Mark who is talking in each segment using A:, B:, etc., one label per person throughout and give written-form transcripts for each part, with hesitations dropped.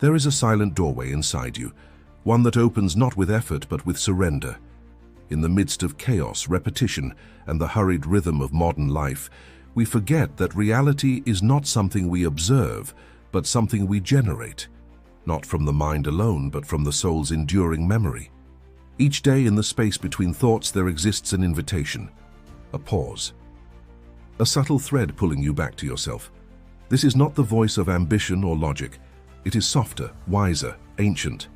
A: There is a silent doorway inside you, one that opens not with effort but with surrender. In the midst of chaos, repetition, and the hurried rhythm of modern life, we forget that reality is not something we observe, but something we generate, not from the mind alone, but from the soul's enduring memory. Each day in the space between thoughts there exists an invitation, a pause, a subtle thread pulling you back to yourself. This is not the voice of ambition or logic. It is softer, wiser, ancient.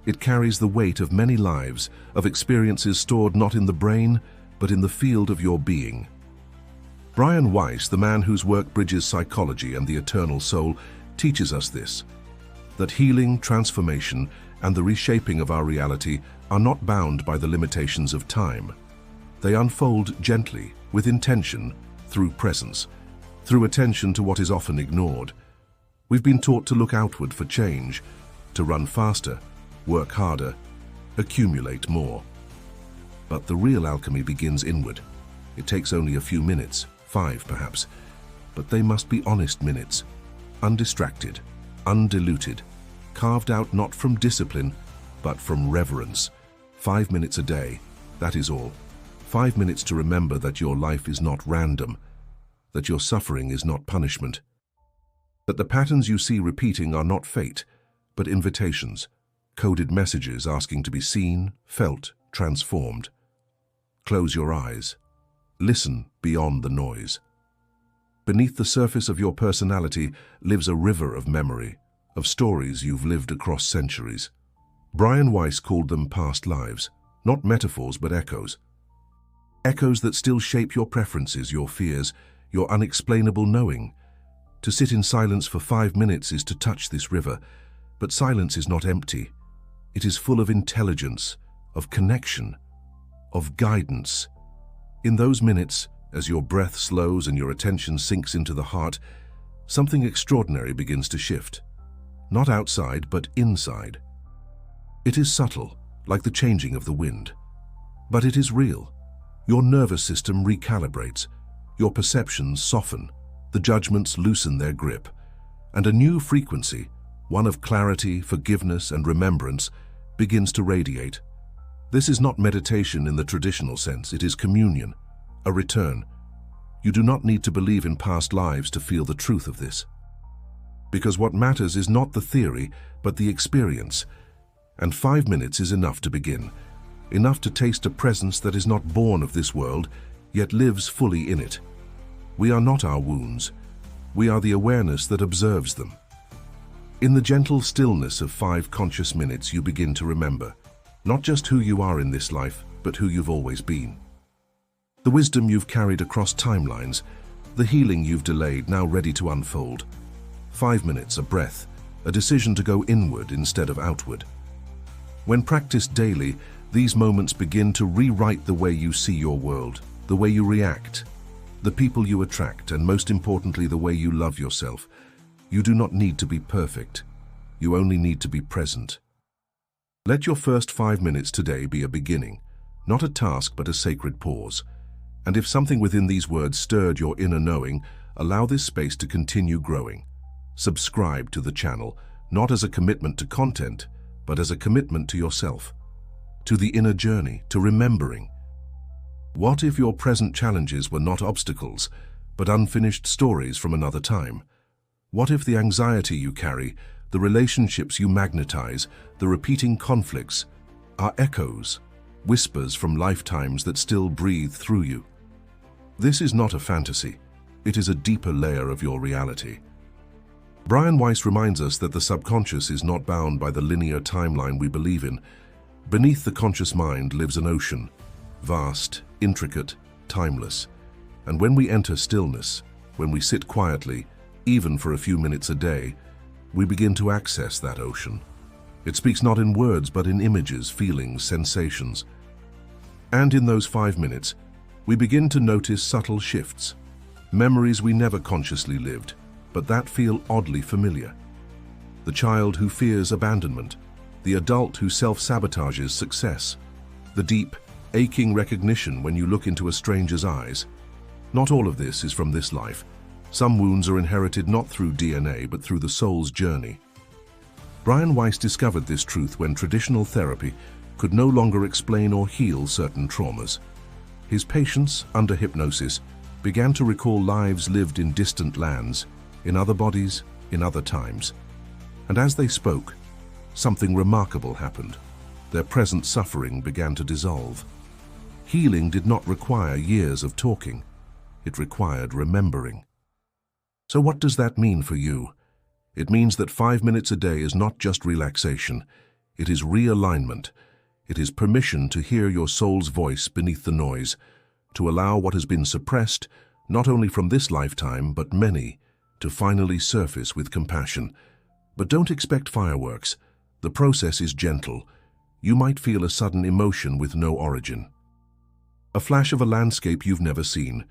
A: It carries the weight of many lives, of experiences stored not in the brain, but in the field of your being. Weiss, the man whose work bridges psychology and the eternal soul, teaches us this, that healing, transformation, and the reshaping of our reality are not bound by the limitations of time. They unfold gently, with intention, through presence, through attention to what is often ignored. We've been taught to look outward for change, to run faster, work harder, accumulate more. But the real alchemy begins inward. It takes only a few minutes, 5 perhaps, but they must be honest minutes, undistracted, undiluted, carved out not from discipline, but from reverence. 5 minutes a day, that is all. 5 minutes to remember that your life is not random, that your suffering is not punishment, that the patterns you see repeating are not fate, but invitations, coded messages asking to be seen, felt, transformed. Close your eyes. Listen beyond the noise. Beneath the surface of your personality lives a river of memory, of stories you've lived across centuries. Weiss called them past lives, not metaphors but echoes. Echoes that still shape your preferences, your fears, your unexplainable knowing. To sit in silence for 5 minutes is to touch this river, but silence is not empty. It is full of intelligence, of connection, of guidance. In those minutes, as your breath slows and your attention sinks into the heart, something extraordinary begins to shift. Not outside, but inside. It is subtle, like the changing of the wind. But it is real. Your nervous system recalibrates, your perceptions soften, the judgments loosen their grip, and a new frequency, one of clarity, forgiveness, and remembrance, begins to radiate. This is not meditation in the traditional sense, it is communion, a return. You do not need to believe in past lives to feel the truth of this. Because what matters is not the theory, but the experience. And 5 minutes is enough to begin, enough to taste a presence that is not born of this world, yet lives fully in it. We are not our wounds. We are the awareness that observes them. In the gentle stillness of 5 conscious minutes, you begin to remember, not just who you are in this life, but who you've always been. The wisdom you've carried across timelines, the healing you've delayed, now ready to unfold. 5 minutes, a breath, a decision to go inward instead of outward. When practiced daily, these moments begin to rewrite the way you see your world, the way you react, the people you attract, and most importantly, the way you love yourself. You do not need to be perfect. You only need to be present. Let your first 5 minutes today be a beginning, not a task but a sacred pause. And if something within these words stirred your inner knowing, allow this space to continue growing. Subscribe to the channel, not as a commitment to content, but as a commitment to yourself, to the inner journey, to remembering. What if your present challenges were not obstacles, but unfinished stories from another time? What if the anxiety you carry, the relationships you magnetize, the repeating conflicts, are echoes, whispers from lifetimes that still breathe through you? This is not a fantasy. It is a deeper layer of your reality. Weiss reminds us that the subconscious is not bound by the linear timeline we believe in. Beneath the conscious mind lives an ocean, vast, intricate, timeless. And when we enter stillness, when we sit quietly, even for a few minutes a day, we begin to access that ocean. It speaks not in words, but in images, feelings, sensations. And in those 5 minutes, we begin to notice subtle shifts, memories we never consciously lived, but that feel oddly familiar. The child who fears abandonment, the adult who self-sabotages success, the deep, aching recognition when you look into a stranger's eyes. Not all of this is from this life. Some wounds are inherited not through DNA, but through the soul's journey. Brian Weiss discovered this truth when traditional therapy could no longer explain or heal certain traumas. His patients, under hypnosis, began to recall lives lived in distant lands, in other bodies, in other times. And as they spoke, something remarkable happened. Their present suffering began to dissolve. Healing did not require years of talking. It required remembering. So what does that mean for you? It means that 5 minutes a day is not just relaxation. It is realignment. It is permission to hear your soul's voice beneath the noise, to allow what has been suppressed, not only from this lifetime, but many, to finally surface with compassion. But don't expect fireworks. The process is gentle. You might feel a sudden emotion with no origin. A flash of a landscape you've never seen.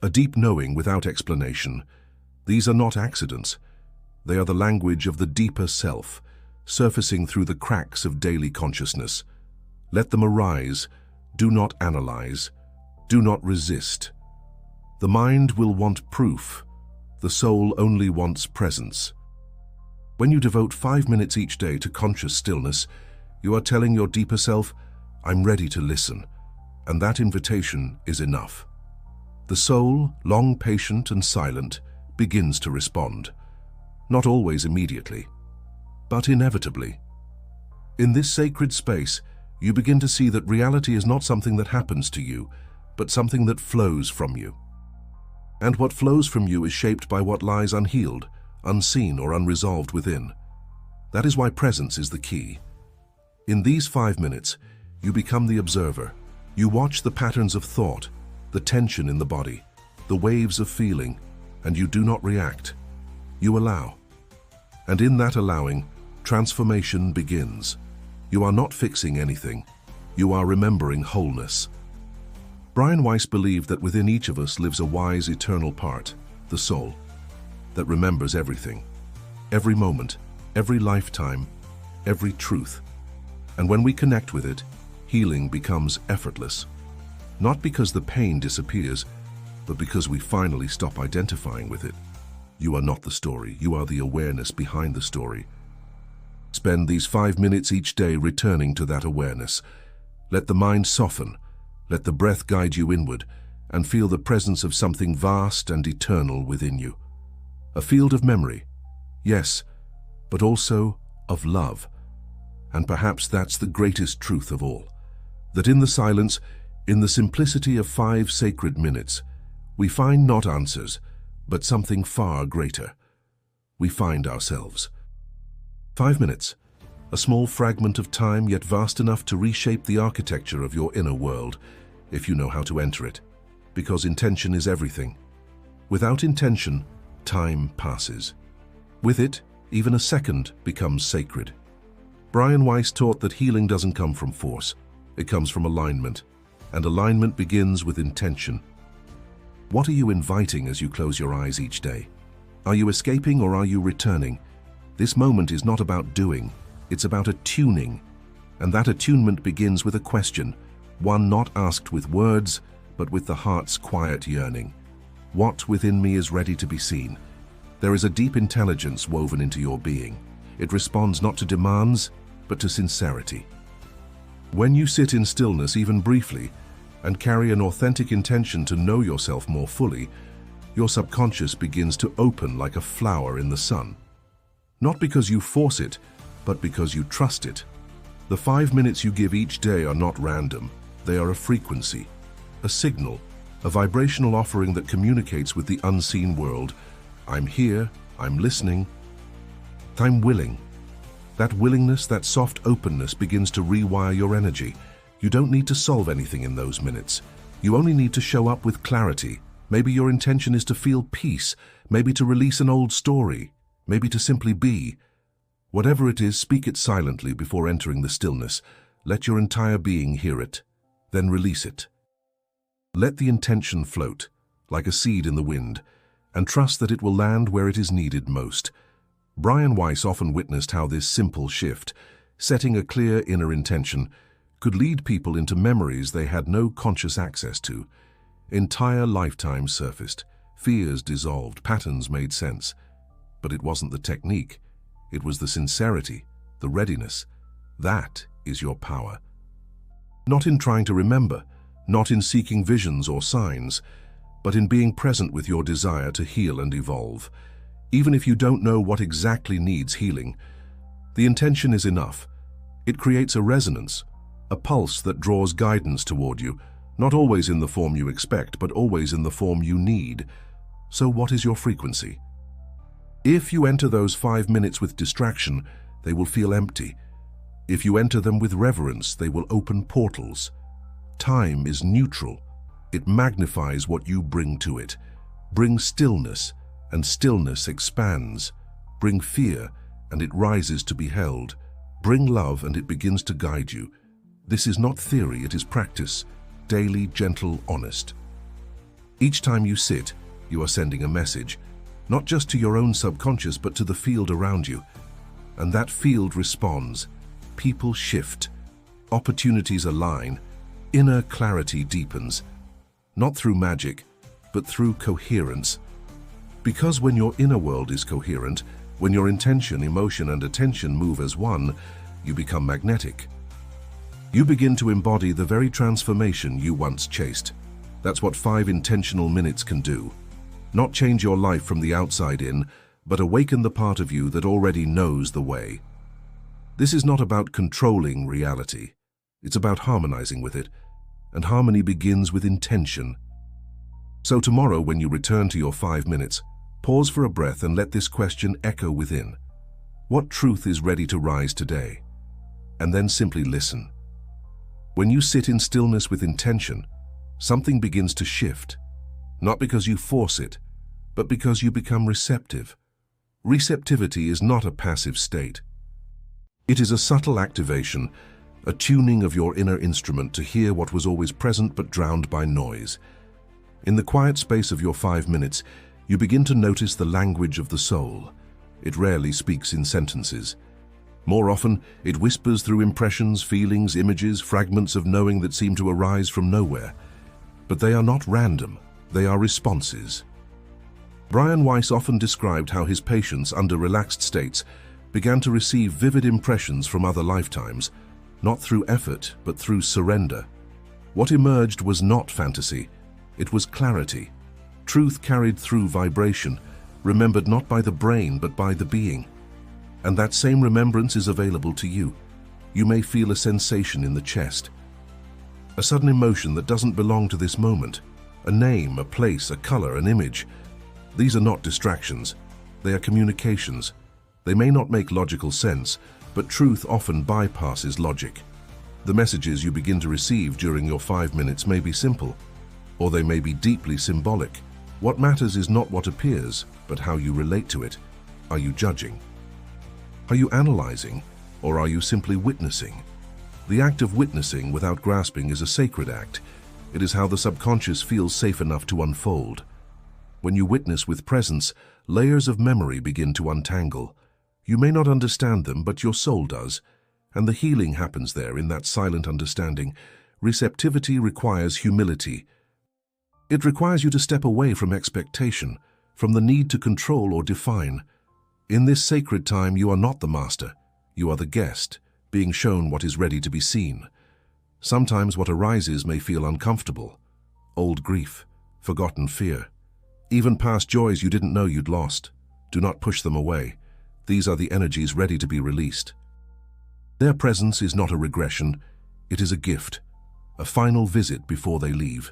A: A deep knowing without explanation. These are not accidents. They are the language of the deeper self, surfacing through the cracks of daily consciousness. Let them arise. Do not analyze. Do not resist. The mind will want proof. The soul only wants presence. When you devote 5 minutes each day to conscious stillness, you are telling your deeper self, I'm ready to listen. And that invitation is enough. The soul, long patient and silent, begins to respond. Not always immediately, but inevitably. In this sacred space, you begin to see that reality is not something that happens to you, but something that flows from you. And what flows from you is shaped by what lies unhealed, unseen or unresolved within. That is why presence is the key. In these 5 minutes, you become the observer. You watch the patterns of thought, the tension in the body, the waves of feeling, and you do not react. You allow. And in that allowing, transformation begins. You are not fixing anything. You are remembering wholeness. Brian Weiss believed that within each of us lives a wise, eternal part, the soul, that remembers everything, every moment, every lifetime, every truth. And when we connect with it, healing becomes effortless. Not because the pain disappears, but because we finally stop identifying with it. You are not the story, you are the awareness behind the story. Spend these 5 minutes each day returning to that awareness. Let the mind soften, let the breath guide you inward, and feel the presence of something vast and eternal within you. A field of memory, yes, but also of love. And perhaps that's the greatest truth of all, that in the silence, in the simplicity of 5 sacred minutes, we find not answers, but something far greater. We find ourselves. 5 minutes, a small fragment of time yet vast enough to reshape the architecture of your inner world, if you know how to enter it, because intention is everything. Without intention, time passes. With it, even a second becomes sacred. Brian Weiss taught that healing doesn't come from force, it comes from alignment, and alignment begins with intention. What are you inviting as you close your eyes each day? Are you escaping or are you returning? This moment is not about doing, it's about attuning. And that attunement begins with a question, one not asked with words, but with the heart's quiet yearning. What within me is ready to be seen? There is a deep intelligence woven into your being. It responds not to demands, but to sincerity. When you sit in stillness even briefly, and carry an authentic intention to know yourself more fully, your subconscious begins to open like a flower in the sun. Not because you force it, but because you trust it. The 5 minutes you give each day are not random. They are a frequency, a signal, a vibrational offering that communicates with the unseen world. I'm here, I'm listening, I'm willing. That willingness, that soft openness begins to rewire your energy. You don't need to solve anything in those minutes. You only need to show up with clarity. Maybe your intention is to feel peace, maybe to release an old story, maybe to simply be. Whatever it is, speak it silently before entering the stillness. Let your entire being hear it, then release it. Let the intention float, like a seed in the wind, and trust that it will land where it is needed most. Brian Weiss often witnessed how this simple shift, setting a clear inner intention, could lead people into memories they had no conscious access to. Entire lifetimes surfaced, fears dissolved, patterns made sense. But it wasn't the technique, it was the sincerity, the readiness. That is your power. Not in trying to remember, not in seeking visions or signs, but in being present with your desire to heal and evolve. Even if you don't know what exactly needs healing, the intention is enough. It creates a resonance, a pulse that draws guidance toward you, not always in the form you expect, but always in the form you need. So what is your frequency? If you enter those 5 minutes with distraction, they will feel empty. If you enter them with reverence, they will open portals. Time is neutral. It magnifies what you bring to it. Bring stillness, and stillness expands. Bring fear, and it rises to be held. Bring love, and it begins to guide you. This is not theory, it is practice. Daily, gentle, honest. Each time you sit, you are sending a message, not just to your own subconscious, but to the field around you. And that field responds. People shift. Opportunities align. Inner clarity deepens. Not through magic, but through coherence. Because when your inner world is coherent, when your intention, emotion, and attention move as one, you become magnetic. You begin to embody the very transformation you once chased. That's what 5 intentional minutes can do. Not change your life from the outside in, but awaken the part of you that already knows the way. This is not about controlling reality. It's about harmonizing with it, and harmony begins with intention. So tomorrow, when you return to your 5 minutes, pause for a breath and let this question echo within. What truth is ready to rise today? And then simply listen. When you sit in stillness with intention, something begins to shift, not because you force it, but because you become receptive. Receptivity is not a passive state. It is a subtle activation, a tuning of your inner instrument to hear what was always present but drowned by noise. In the quiet space of your 5 minutes, you begin to notice the language of the soul. It rarely speaks in sentences. More often, it whispers through impressions, feelings, images, fragments of knowing that seem to arise from nowhere. But they are not random, they are responses. Weiss often described how his patients, under relaxed states, began to receive vivid impressions from other lifetimes, not through effort, but through surrender. What emerged was not fantasy, it was clarity. Truth carried through vibration, remembered not by the brain, but by the being. And that same remembrance is available to you. You may feel a sensation in the chest, a sudden emotion that doesn't belong to this moment, a name, a place, a color, an image. These are not distractions, they are communications. They may not make logical sense, but truth often bypasses logic. The messages you begin to receive during your 5 minutes may be simple, or they may be deeply symbolic. What matters is not what appears, but how you relate to it. Are you judging? Are you analyzing, or are you simply witnessing? The act of witnessing without grasping is a sacred act. It is how the subconscious feels safe enough to unfold. When you witness with presence, layers of memory begin to untangle. You may not understand them, but your soul does, and the healing happens there in that silent understanding. Receptivity requires humility. It requires you to step away from expectation, from the need to control or define. In this sacred time, you are not the master, you are the guest, being shown what is ready to be seen. Sometimes what arises may feel uncomfortable. Old grief, forgotten fear, even past joys you didn't know you'd lost. Do not push them away. These are the energies ready to be released. Their presence is not a regression, it is a gift, a final visit before they leave.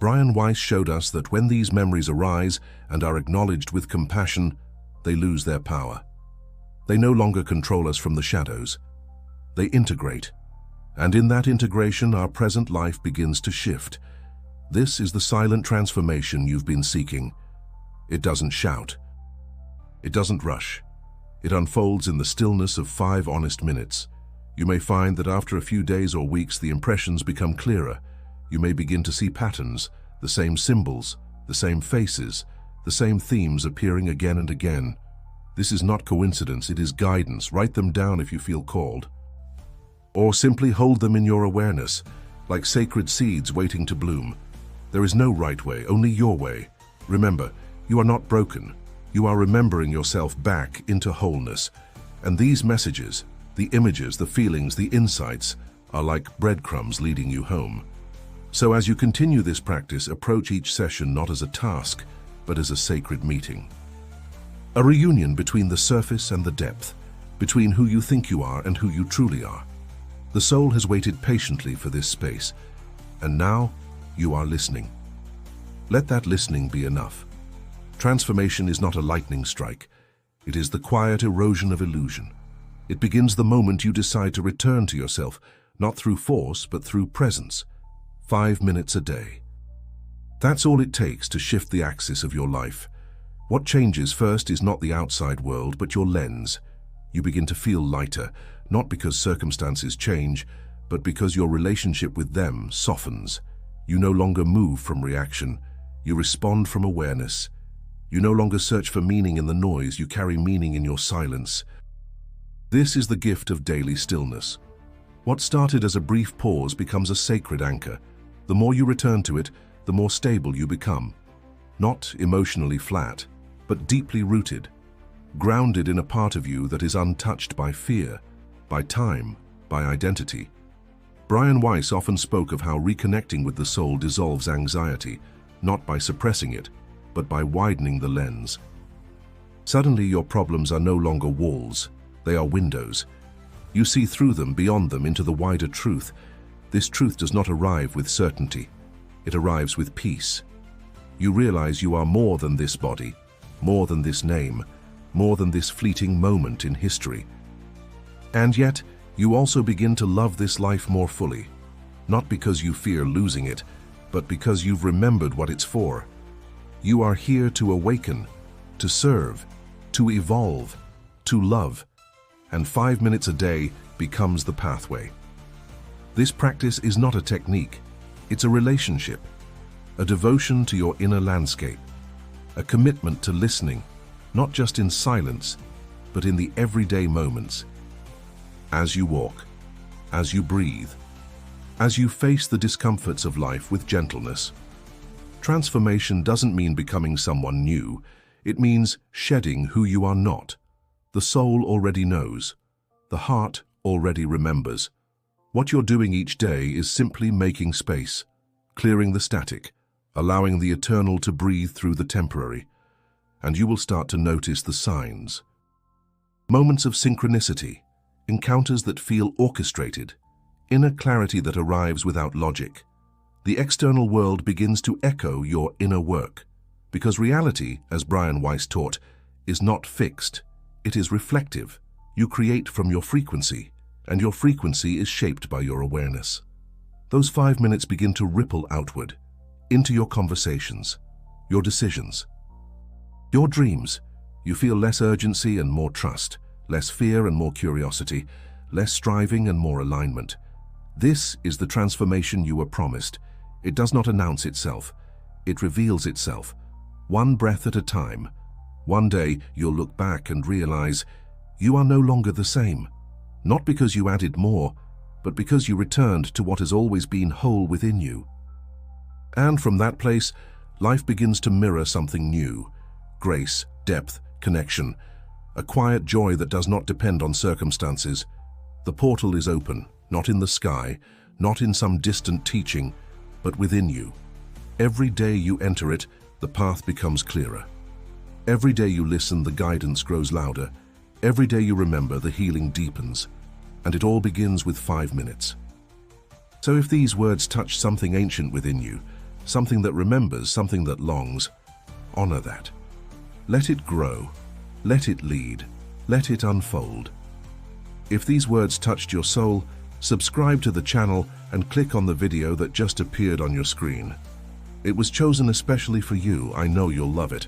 A: Weiss showed us that when these memories arise and are acknowledged with compassion, they lose their power. They no longer control us from the shadows. They integrate. And in that integration, our present life begins to shift. This is the silent transformation you've been seeking. It doesn't shout. It doesn't rush. It unfolds in the stillness of 5 honest minutes. You may find that after a few days or weeks, the impressions become clearer. You may begin to see patterns, the same symbols, the same faces, the same themes appearing again and again. This is not coincidence, it is guidance. Write them down if you feel called. Or simply hold them in your awareness, like sacred seeds waiting to bloom. There is no right way, only your way. Remember, you are not broken. You are remembering yourself back into wholeness. And these messages, The images, the feelings, the insights are like breadcrumbs leading you home. So as you continue this practice, approach each session not as a task, but as a sacred meeting. A reunion between the surface and the depth, between who you think you are and who you truly are. The soul has waited patiently for this space, and now you are listening. Let that listening be enough. Transformation is not a lightning strike. It is the quiet erosion of illusion. It begins the moment you decide to return to yourself, not through force, but through presence. 5 minutes a day. That's all it takes to shift the axis of your life. What changes first is not the outside world, but your lens. You begin to feel lighter, not because circumstances change, but because your relationship with them softens. You no longer move from reaction. You respond from awareness. You no longer search for meaning in the noise, you carry meaning in your silence. This is the gift of daily stillness. What started as a brief pause becomes a sacred anchor. The more you return to it, the more stable you become. Not emotionally flat, but deeply rooted, grounded in a part of you that is untouched by fear, by time, by identity. Weiss often spoke of how reconnecting with the soul dissolves anxiety, not by suppressing it, but by widening the lens. Suddenly your problems are no longer walls, they are windows. You see through them, beyond them, into the wider truth. This truth does not arrive with certainty, it arrives with peace. You realize you are more than this body, more than this name, more than this fleeting moment in history. And yet, you also begin to love this life more fully, not because you fear losing it, but because you've remembered what it's for. You are here to awaken, to serve, to evolve, to love, and 5 minutes a day becomes the pathway. This practice is not a technique, it's a relationship, a devotion to your inner landscape, a commitment to listening, not just in silence, but in the everyday moments. As you walk, as you breathe, as you face the discomforts of life with gentleness. Transformation doesn't mean becoming someone new, it means shedding who you are not. The soul already knows, the heart already remembers. What you're doing each day is simply making space, clearing the static, allowing the eternal to breathe through the temporary, and you will start to notice the signs. Moments of synchronicity, encounters that feel orchestrated, inner clarity that arrives without logic. The external world begins to echo your inner work, because reality, as Weiss taught, is not fixed, it is reflective. You create from your frequency, and your frequency is shaped by your awareness. Those 5 minutes begin to ripple outward, into your conversations, your decisions, your dreams. You feel less urgency and more trust, less fear and more curiosity, less striving and more alignment. This is the transformation you were promised. It does not announce itself, it reveals itself, one breath at a time. One day you'll look back and realize you are no longer the same, not because you added more, but because you returned to what has always been whole within you. And from that place, life begins to mirror something new: grace, depth, connection, a quiet joy that does not depend on circumstances. The portal is open, not in the sky, not in some distant teaching, but within you. Every day you enter it, the path becomes clearer. Every day you listen, the guidance grows louder. Every day you remember, the healing deepens. And it all begins with 5 minutes. So if these words touch something ancient within you, something that remembers, something that longs, honor that. Let it grow. Let it lead. Let it unfold. If these words touched your soul, subscribe to the channel and click on the video that just appeared on your screen. It was chosen especially for you. I know you'll love it.